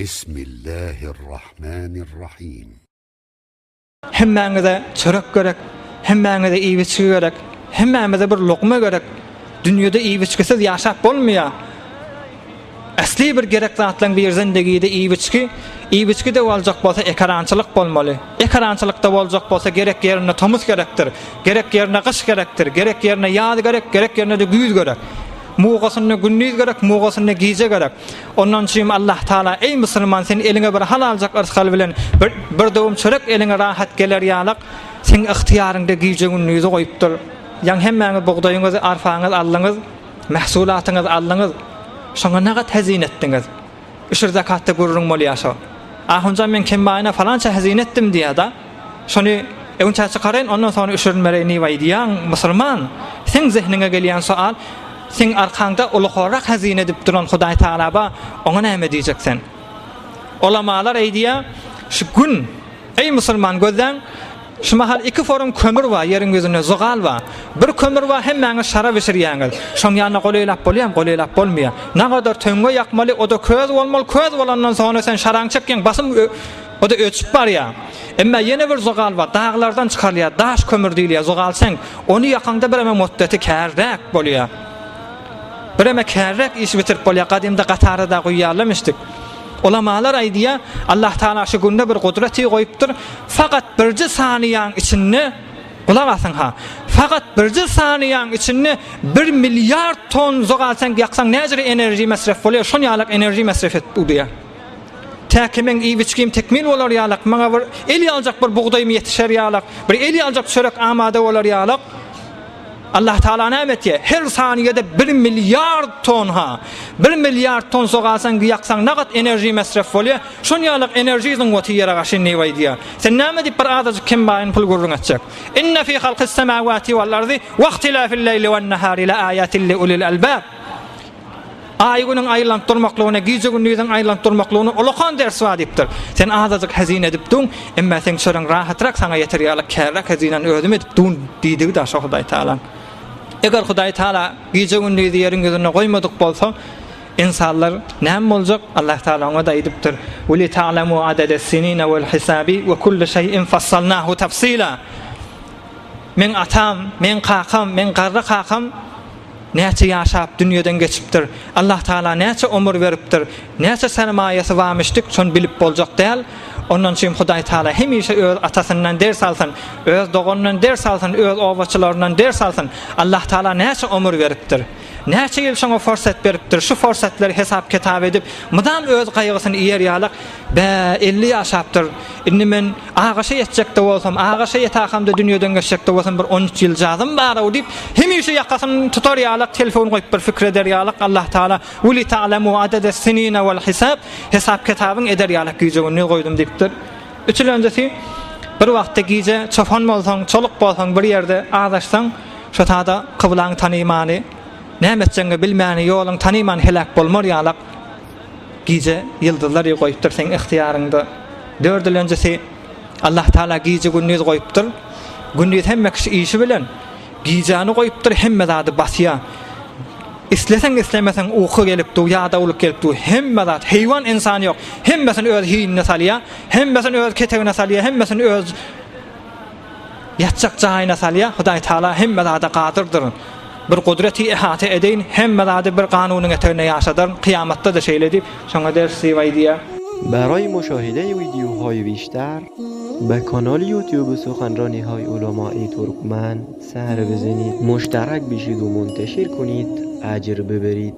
بسم الله الرحمن الرحيم. Hemmäňize çörek gerek, hemmäňize iyi biçki gerek, hemmäňize bir lokma gerek. Dünýede iyi biçkisiz ýaşap bolmaýar. Asli bir gerek zatlaryň bir zindegide iyi biçki de boljak bolsa ekrançylyk bolmaly. Ekrançylykda boljak bolsa gerek ýerine tomuz gerekdir, gerek ýerine gyş gerekdir, gerek ýerine ýaly gerek, gerek ýerine de güýz gerek. Muğasyny günnüz gerek, muğasyny gize gerek. Ondan şeýle Allah Taala ey musulman sen eline bir halaljak ırzgal bilen bir dowum çörek eline rahat geler ýalyk sen ihtiýarynda gize günnüzi goýupdyr. Ýa hemmäňiz bugdaýyňyzy, arfaňyzy aldyňyz, mahsulatyňyzy aldyňyz. Şoňa nägat hazin etdiňiz. Işır zakatda gurrun bolýaşa. Ahunja men kembaýyna falança hazin etdim diýär da. Şonu ewnça çykaryn ondan sonra üşürün mereni waýdiýan musulman. Sen zihniňe gelýän soal sen arkaňda ulug'rak hazine edip duran Hudaý Taala ba oňa näme diýjeksen? Ulamalar eýdiýär, şu gün ey musulman gözden şu mahal iki forum kömür var, yerin gözüne zogal var. Bir kömür var hemmäňiz şara beşirýäňiz. Şoň ýanyna goleýlap bolýam, goleýlap bolmaýar. Nägadar töňge ýakmaly, o da köz bolmaly, köz bolandan soňra sen şaraň çekýän basym o da öçüp barýar. Emma ýene bir zogal var, dağlardan çykarýar, daş kömür diýilýär, zogal sen. Onu ýakaňda bir muddeti kärräk bolýar. Bir kärräk iş bitirip bolýar, gadymda Gatarda goýýarlamışdyk. Ulamalar aýdýar, Allah Taala şu günde bir gudraty goýupdyr. Fakat birji saniýaň içinde, kulak asyn ha. Fakat birji saniýaň içinde 1 milyar ton zogal sen ýaksaň näjere enerji masraf bolýar, şoň ýalyk enerji masraf etdi diýär. Täkimen iyi biçkim tekmil bolar ýalyk, maňa bir el ýaljak bir bugdaýym ýetişer ýalyk, bir el ýaljak çörek amada bolar ýalyk. Allah Taala nämetdi? Her saniyede 1 milyar ton ha. 1 milyar ton soğalsan ýaksaň nagat enerji masraf bolýar. Şoň ýalyk enerjiýiň goty ýere gaşy ne diýär. Sen näme diýip bir adajy kim baýyn pul gurrun atjak. Inna fi halqis semawati wal ardi wa ihtilafil leyli wan nahari la ayatin li ulil albab. Ay günüň aýlanıp durmaklygyna, gije gündüziň aýlanıp durmaklygyna ulakan ders wa diýipdir. Sen adajy hazine edipdiň, emma sen şoň rahatrak sana ýeter ýalyk kärrak hazinen ödüm edipdiň diýdi da Hudaý Taala. Eger Hudaý Taala gije gündüzi ýeriň gözüne goýmadyk bolsa, insanlar näme boljak? Allah Taala oňa da aýdypdyr. "Wa li ta'lamu adada as-sinina wal hisabi wa kullu şeyin fassalnahu tafsila." Men atam, men kakam, men garra kakam näçe ýaşap dünýeden geçipdir. Allah Taala näçe ömür beripdir, näçe sermaýesi varmışdyk, şonu bilip boljak däl. Ondan şeýle Hudaý Taala hemişe öz atasyndan ders alsyn, öz doganyndan ders alsyn, öz owaçylaryndan ders alsyn. Allah Taala näçe ömür beripdir. Näçe ýyl şoňa forsat beripdir. Şu forsatları hesap kitap edip, mydam öz gaýgysyny iýer ýalyk, 50 ýaşapdyr. Indi men agaşa ýetjekde bolsam, agaşa ýetakamda dünýeden geçjekde bolsam bir 13 ýyl jazym bar diýip, hemişe ýakasyny tutar ýalyk, telefon goýup bir fikir eder ýalyk. Allah Taala "Wa li ta'lamu adada as-sinina wal hisab" hesap kitabyň eder ýalyk güýjegini goýdum diýipdir. Üçüncüsi bir wagtda gije çofan bolsaň, çoluk bolsaň bir ýerde adaşsaň, şu tada kıblaň tanymany, nämetçeňe bilmäni ýoluň tanyman helak bolmar ýalyk gije ýyldızlar goýupdyr sen ihtiýarynda. Dördüncüsi Allah Taala gije gündüz goýupdyr. Gündüz hemme kişi işi bilen gijany goýupdyr, hemme zady basýar. İslesen islemesen uku gelip du ýa-da ulyk gelip du hemme zat heýwan insan ýok. Hemmesini öz hiýine salýar, hemmesini öz ketegine salýar, hemmesini öz ýatjak jaýyna salýar. Hudaý Taala hemme zada gadyrdyr. Bir gudraty ihata edeýin, hemme zady bir kanunyň etegine ýaşadyr. Kıyamatda da şeýle diýip şoňa dersi waýdiýar. برای مشاهده ویدیوهای بیشتر به کانال یوتیوب سخنرانی‌های علماء ترکمن سر بزنید، مشترک بشید و منتشر کنید، اجر ببرید.